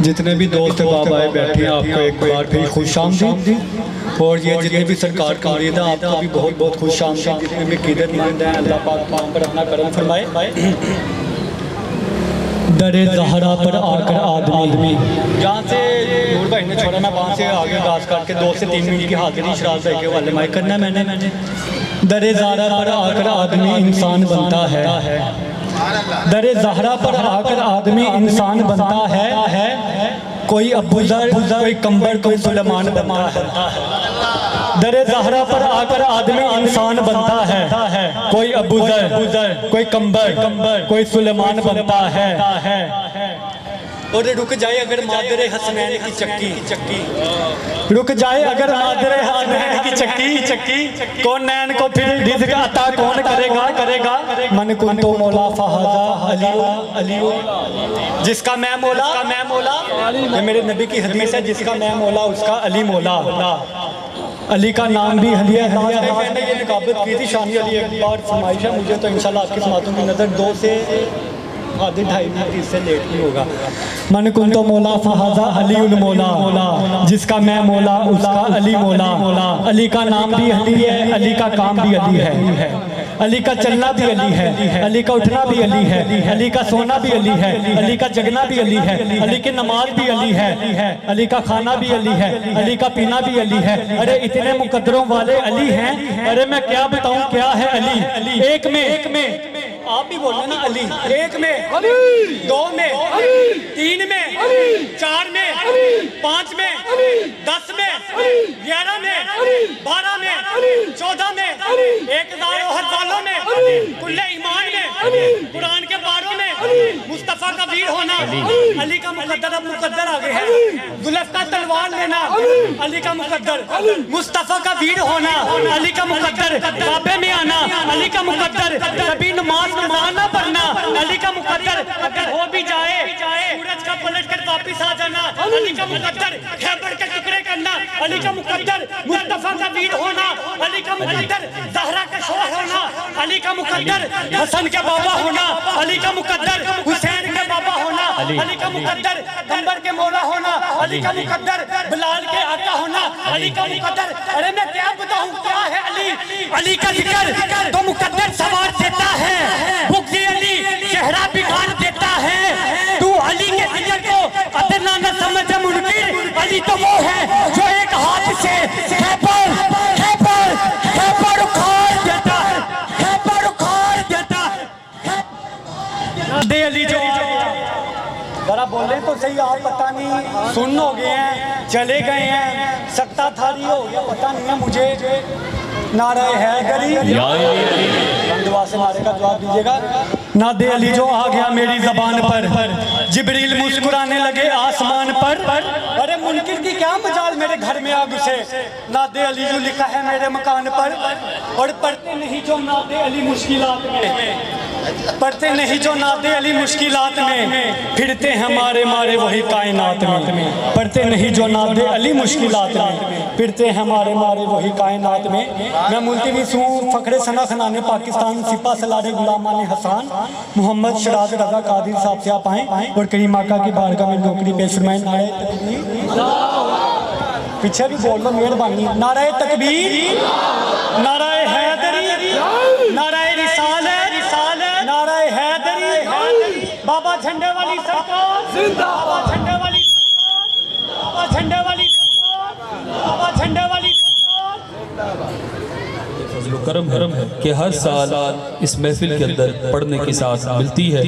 जितने भी दोस्त बाबा बैठे हैं आपको एक बार फिर खुश आमदीद। और ये जितने भी सरकार का मुरीद है आपको भी बहुत बहुत खुश आमदीद। जितने भी क़ीदतमंद हैं अल्लाह पाक पर अपना करम फरमाए। दरे ज़हरा पर आकर आदमी जहाँ से नूर भाई ने छोड़ा मैं वहाँ से आगे गाज करके 2 से 3 मिनट की हाजिरी शराब भाई के वाले माइक करना मैंने दरे ज़हरा पर आकर आदमी इंसान बनता है। दरे ज़हरा पर आकर आदमी इंसान बनता है। कोई अबूज़र कोई कंबर कोई सुलेमान बनता है। दरे ज़हरा पर आकर आदमी इंसान बनता है। कोई अबूज़र कोई कंबर कोई सुलेमान बनता है। और रुक जाए अगर मादरे हसनैन की चक्की रुक जाए अगर मादरे हसनैन की चक्की कौन नैन को फिर रिज़्क़ अता कौन करेगा मन कुन तो मौला फहाजा अली जिसका मैं मौला ये मेरे नबी की हदीस है। जिसका मैं मौला उसका अली मौला। अली का नाम भी अली है। मैंने ये निकाबत की थी शानी अली एक बार फरमाइश है मुझे तो इंशाल्लाह आपकी समातों की नज़र 2 से आधे 2.5 मिनट इससे लेट नहीं होगा। मन कुन तो मौला फहाजा अली उल मौला जिसका मैं मौला उसका अली मौला। अली का नाम भी अली है अली का काम भी अली है। अली का चलना भी अली है अली का उठना भी अली है अली का सोना भी अली है अली का जगना भी अली है अली की नमाज भी अली है अली का खाना भी अली है अली का पीना भी अली है। अरे इतने मुकद्दरों वाले अली हैं। अरे मैं क्या बताऊं क्या है अली। एक में आप भी बोल ना अली। 1 में 2 में 3 में 4 में 5 में 10 में 11 में 12 में 14 में 1000 सालों में कुल्ले ईमान में कुरान के पारों में मुस्तफ़ा का वीर होना अली का मुकद्दर। अब मुकद्दर आ गए हैं। जुल्फ़ का तलवार लेना अली का मुकद्दर। मुस्तफ़ा का वीर होना अली का मुकद्दर। काबे में आना अली का मुकद्दर। कभी नमाज ना पढ़ना अली का मुकद्दर। अगर हो भी जाए सूरज का पलट कर वापिस आ जाना अली का मुकद्दर। खैबर के टुकड़े करना अली का मुकद्दर। मुस्तफ़ा का वीर होना अली का मुकद्दर। ज़हरा का शौहर होना अली का मुकद्दर। हसन के बाबा होना अली का मुकद्दर। हुसैन के बाबा होना अली का मुकद्दर। कंबर के मौला होना अली का मुकद्दर। बिलाल के आका होना अली का मुकद्दर। अरे मैं क्या बताऊं क्या है अली। अली का जिक्र तो मुकद्दर सवार देता है अली चेहरा बिगाड़ देता है। तू अली के जिक्र को अदना न समझ मुनकिर। अली तो वो है जो एक हाथ से खैबर उखाड़ देता दे अली जो जरा बोले तो सही। आप पता नहीं सुन हो गए हैं चले गए हैं सत्ता थारी हो गया पता नहीं है मुझे। नारा हैदरी दुआ से नारे का जवाब दीजिएगा। नादे अली जो आ गया मेरी ज़बान पर जिब्रील मुस्कुराने लगे आसमान पर। अरे मुनकिर की क्या मजाल मेरे घर में आ घुसे। नादे अली जो लिखा है मेरे मकान पर। और पढ़ते नहीं जो नादे अली मुश्किलात में पढ़ते नहीं जो नादे अली मुश्किलात में फिरते हैं मारे वही कायनात में। पढ़ते नहीं जो नादे अली मुश्किलात में फिरते हैं मारे वही कायनात में। मैं मुल्तमिस हूँ फ़ख्रे सना खनाने पाकिस्तान सिपा सलारे गुलामान हसन मोहम्मद शराज रज़ा कादिर साहब से आप आएँ और करीम आका की बारगाह में नौकरी पेश फरमाएं। पीछे भी बोल लो मेहरबानी। नारे तकबीर नारे हैदरी नारे रिसालत नारे हैदरी। बाबा झंडे वाली सरकार जिंदाबाद। बाबा झंडे वाली सरकार। बाबा झंडे वाली सरकार। बाबा झंडे वाली करम है कि हर साल इस महफिल के अंदर पढ़ने के साथ मिलती है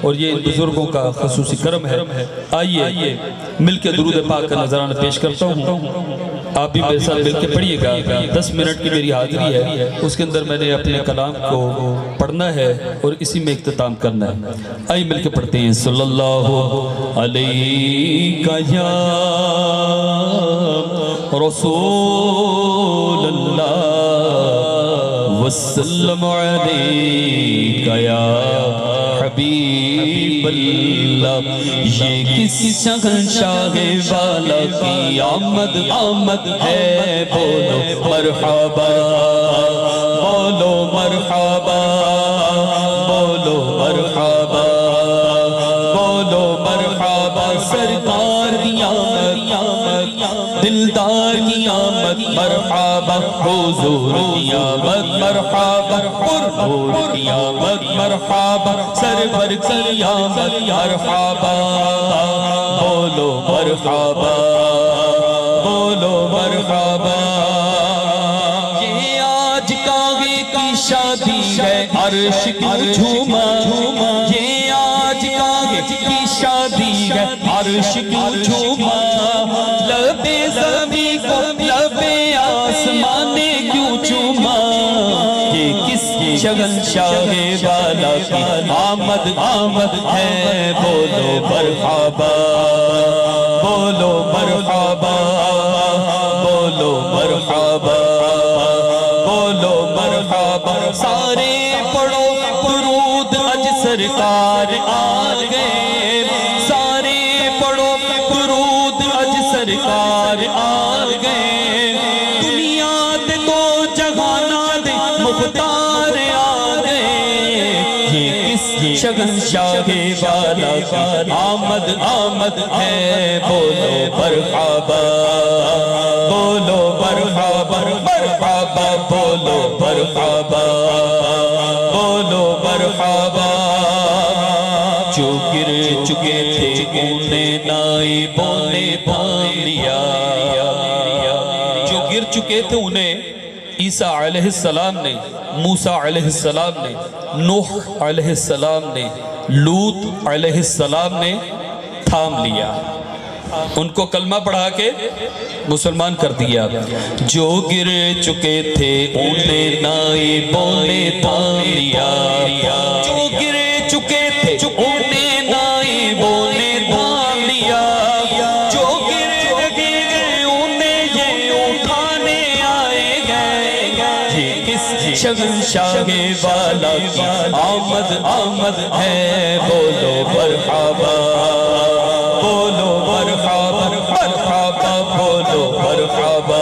और ये बुजुर्गों का खसूसी करम है। आइए मिलकर दुरूद पाक का नजराना पेश करता हूँ। आप भी मेरे साथ मिलकर पढ़िएगा। 10 मिनट की मेरी हाजिरी है उसके अंदर मैंने अपने कलाम को पढ़ना है और इसी में इख्तिताम करना है। आइए मिलकर पढ़ते हैं। सल्लल्लाहु अलैहि या रसूल अल्लाह वसल्लम अलैका या हबीब अल्लाह। ये किस शहंशाह वाला की आमद है। बोलो मरहबा बोलो मरहबा बोलो मरहबा बोलो मरहबा सरकार की आमद, दिलदार की आमद, मरहबा हुजूर की आमद, मरहबा हुजूर की आमद, मरहबा सरवर की आमद, मरहबा बोलो मरहबा, बोलो मरहबा। ये आज कागे की शादी है अर्श क्यों झूमा, ये आज कागे की शादी है अर्श क्यों झूमा, लबे ज़मीं को लबे आसमाने क्यों चूमा, ये किसकी शगनशाहे वाला की आमद आमद है, बोलो मरहबा, बोलो मरहबा, बोलो मरहबा, बोलो मरहबा। सारे पढ़ो दुरूद अज सरकार आ गए, सारे पढ़ो दुरूद अज सरकार आ गए, दुनिया दे तो जहाना दे मुख्तार आ गए, ये किसकी शगनशाहे वाला की आमद आमद है, बोलो मरहबा, बोलो मरहबा, मरहबा बोलो मरहबा, बोलो मरहबा। जो गिर चुके थे उन्हें नाइबों ने थाम लिया, जो गिर चुके थे उन्हें ईसा अलैहिस्सलाम ने, मूसा अलैहिस्सलाम ने, नूह अलैहिस्सलाम ने, लूत अलैहिस्सलाम ने थाम लिया, उनको कलमा पढ़ा के मुसलमान कर दिया। जो गिर चुके थे उन्हें नाइबों ने थाम लिया, जो गिर चुके थे उन्हें नाइबों ने थाम लिया, जो गिर गए उन्हें ये उठाने आए गए, ये किस शगनशाहे वाला की आमद आमद है, बोलो मरहबा, बोलो मरहबा, मरहबा बोलो मरहबा,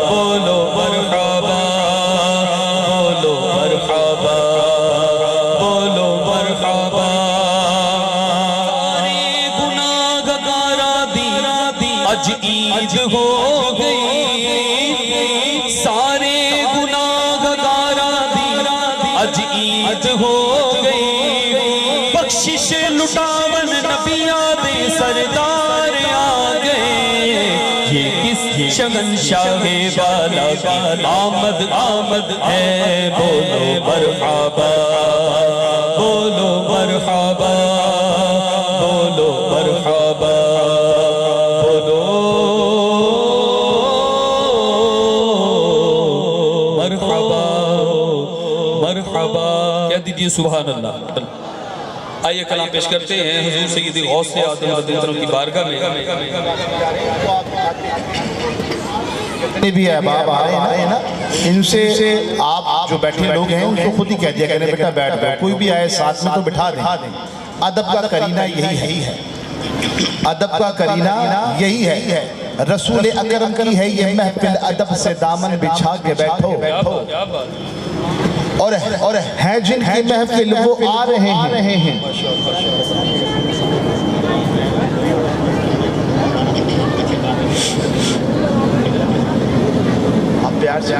बोलो मरहबा, बोलो मरहबा, बोलो मरहबा। सारे गुनाहगारा दी अज ईद हो गई, सारे गुनाहगारा दी अज ईद हो गई, बख्शिश लुटावन नबिया दे सरदार आ गए, ये किस शगनशाहे वाला की आमद आमद है, बोलो मरहबा, बोलो मरहबा, बोलो मरहबा, बोलो मरहबा, मरहबा। कह दीजिए सुभान अल्लाह। आइए कलाम पेश करते हैं हुजूर सय्यदी गौसे आज़म रज़ियल्लाहु की बारगाह में। जितने भी अहबाब आ रहे हैं ना, इनसे आप जो बैठे लोग हैं उनको खुद ही कह दिया करें बेटा बैठ जाओ, कोई भी आए साथ में तो बिठा दें। अदब का करीना यही है, अदब का करीना यही है, रसूल अकरम की है ये महफिल, अदब से दामन बिछा के बैठो, और है जिनकी महफिल वो आ रहे हैं। आप प्यार से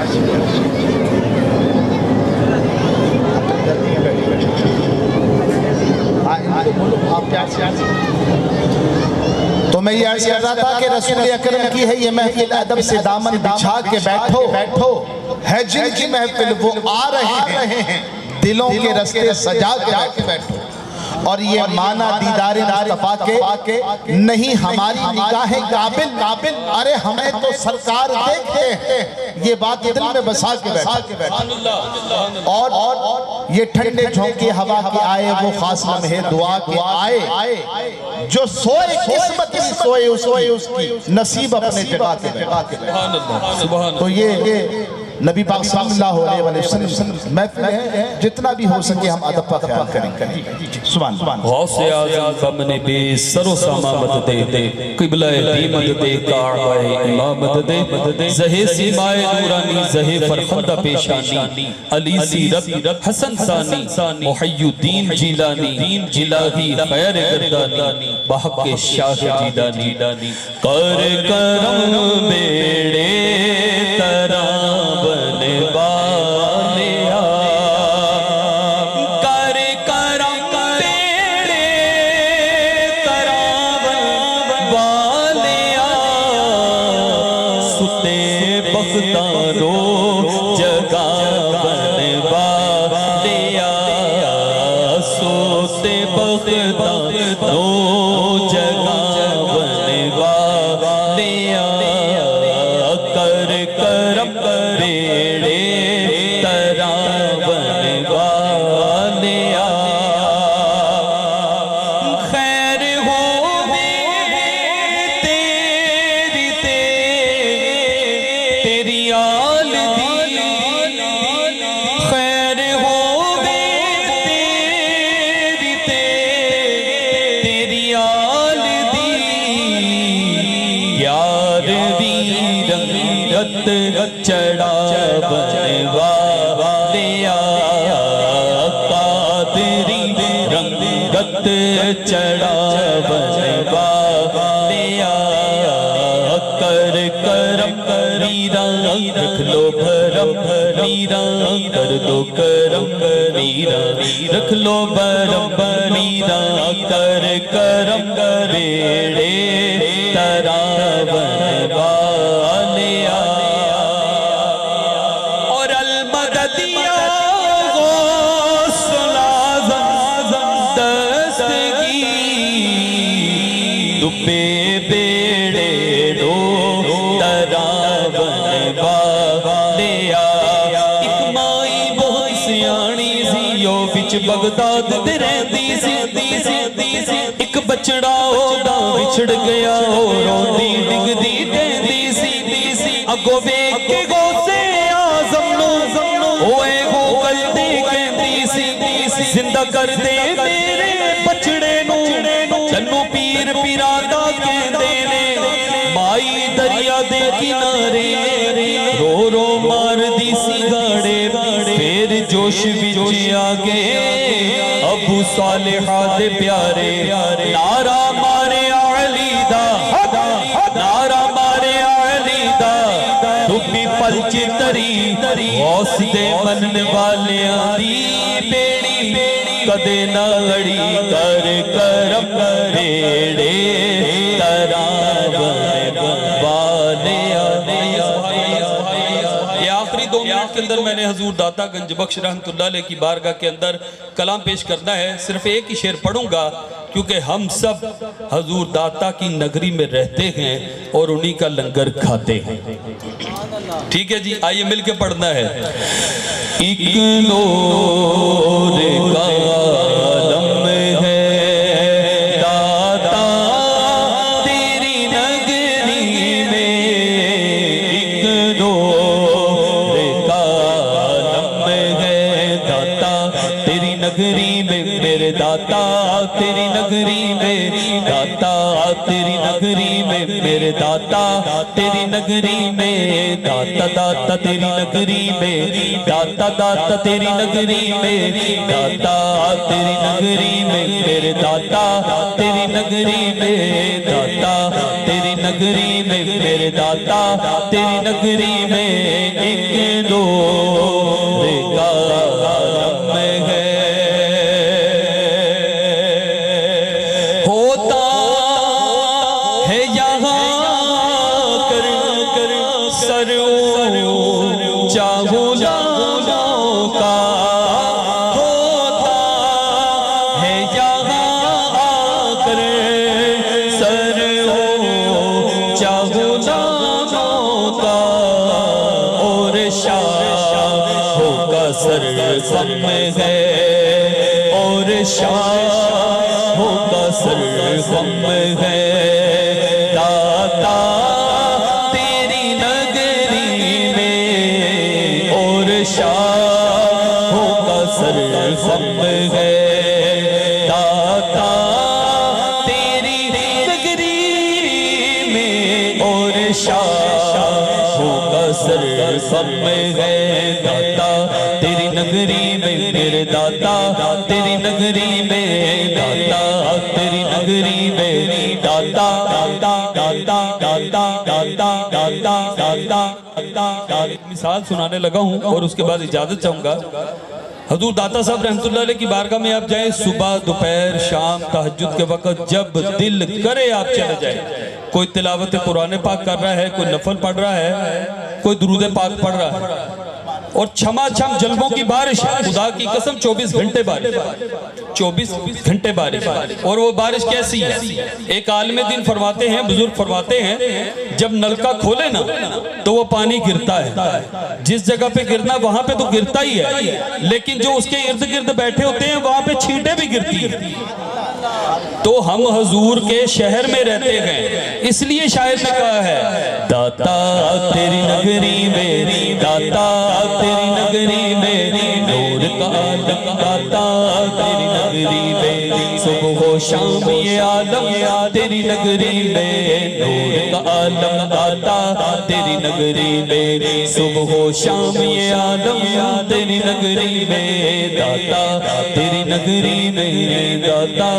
आप प्यार से तो मैं ये अर्ज कर रहा था कि रसूल अकरम की है ये महफिल, अदब से दामन बिछा के बैठो, है जिनकी महफिल वो आ रहे हैं, दिलों के रास्ते सजा के बैठो। और ये माना दीदारे मुस्तफा के नहीं हमारी निगाहें काबिल, अरे हमें तो सरकार देखते हैं, ये बात दिल में बसा के बैठो। और ये ठंडे झोंके हवा के आए वो खास लम्हे दुआ के आए, जो सोए किस्मत में सोए उसकी नसीब अपने जगह के बैठो। तो ये नबी पाक सल्लल्लाहु अलैहि वसल्लम महफिल है, जितना भी हो सके हम अदब का ख्याल करें। सुभान सुभान। गौसे आज़म बमने बेसरो सामा मदद दे, क़िबला-ए दी मदद दे, काअबा-ए इमामत दे, ज़हे सीमाए नूरानी, ज़हे फरखंदा पेशानी, अली सीरत हसन सानी, मुहय्युद्दीन जिलानी, इलाही खैर गर्दानी, बहक के शाह जीदानी कर करम बेड़े तरावन वालिया कर करम बेड़े तरावन वालिया सुते बख्तारो जगावन वालिया सोते बख्तारो जगावन वालिया कर करम बेड़े तरावन वालिया खैर हो तेरी आल दी खैर हो तेरी आल दी यार दी रंगत चढ़ावन वालिया कादरी रंगत चढ़ावन वालिया कर करम मीरा रख लो भरम मीरा कर दो करम मीरा रख लो भरम मीरा कर करम बेड़े तरावन वालिया और अलमददिया दुबे बेड़े दो तरावन वालिया एक माई बहुत सियाणी सी ओ विच बगदाद ते रहंदी सी एक बछड़ा ओदा विछड़ गया ओ रोंदी डिगदी कहंदी सी अगो वेख के गौसे आज़म नु ओए गो गलती कहंदी सी जिंदा कर दे मेरे बछड़े नु चन्नू पीर पिरादा कहंदे ने माई दरिया दे किनारे रो रो मार दी सी गाड़े फिर जोश विच आ गए अबू सालिहा दे प्यारे नारा मारे अली दा नारा मारे अली दा दुबी पलच तरी गौस दे मनन वालियां दी बेड़ी कदे ना लड़ी कर करम बेड़े तरावन वालिया। ये आखिरी 2 मिनट के अंदर मैंने हजूर दाता गंज बख्श रहमतुल्लाह अलैह की बारगाह के अंदर कलाम पेश करना है। सिर्फ एक ही शेर पढ़ूंगा क्योंकि हम सब हजूर दाता की नगरी में रहते हैं और उन्हीं का लंगर खाते हैं। ठीक है जी, आइए मिलके पढ़ना है। एक नूर का आलम है दाता तेरी नगरी में, एक नूर का आलम है दाता तेरी नगरी में, मेरे दाता तेरी नगरी में, दाता तेरी नगरी में, मेरे दाता तेरी नगरी में, दाता दाता तेरी नगरी में, दाता दाता तेरी नगरी में, दाता तेरी नगरी में, मेरे दाता तेरी नगरी में, दाता तेरी नगरी में, मेरे दाता तेरी नगरी में, एक नूर का आलम है। होता है यहाँ कर सर चाहू का, होता है यहाँ कर सर चाहू का, और शाहों का सर गम है, और शाहों का सर गम है, दाता तेरी नगरी में, और शाहों का सर गम है, दाता तेरी नगरी में, और शाहों का सर गम है, दाता तेरी नगरी में, मेरे दाता तेरी नगरी में, दाता तेरी नगरी में, दाता दाता दाता दाता दाता दाता दाता। मिसाल सुनाने लगा हूँ और उसके बाद इजाजत चाहूंगा। हजूर दाता साहब रहमतुल्लाह अलैह की बारगाह में आप जाएं, सुबह दोपहर शाम तहज्जुद के वक्त जब दिल करे आप चले जाएं। कोई तिलावत कुरान पाक कर रहा है, कोई नफल पढ़ रहा है, कोई दुरूद पाक पढ़ रहा है, और छमाछम जल्बों की बारिश है। खुदा की कसम 24 घंटे बारिश, 24 घंटे बारिश। और वो बारिश कैसी है? एक आलिम दिन फरमाते हैं, बुजुर्ग फरमाते हैं, जब नलका खोले ना तो वो पानी गिरता है। जिस जगह पे गिरना वहां पे तो गिरता ही है, लेकिन जो उसके इर्द गिर्द बैठे होते हैं वहां पे छींटे भी गिरती है। तो हम हजूर के शहर में रहते हैं, इसलिए शायर ने कहा है, दाता तेरी नगरी मेरी, दाता तेरी नगरी मेरी, नूर का आलम दाता तेरी नगरी मेरी, सुबह हो शाम ये आलम तेरी नगरी में, नूर का आलम दाता तेरी नगरी में, सुबह हो शाम ये आलम तेरी नगरी में, दाता तेरी नगरी में, दाता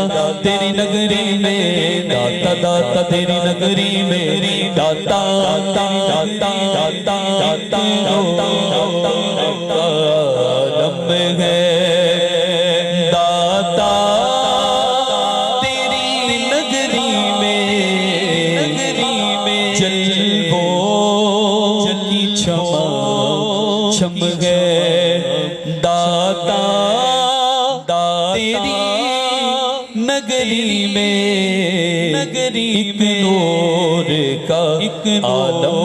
तेरी नगरी में, दाता दाता तेरी नगरी मेरी, दाता दाता दाता दाता दाता आलम है दाता तेरी नगरी में, जल्बो की क्षमा क्षम है दाता तेरी नगरी में, एक नूर का आलम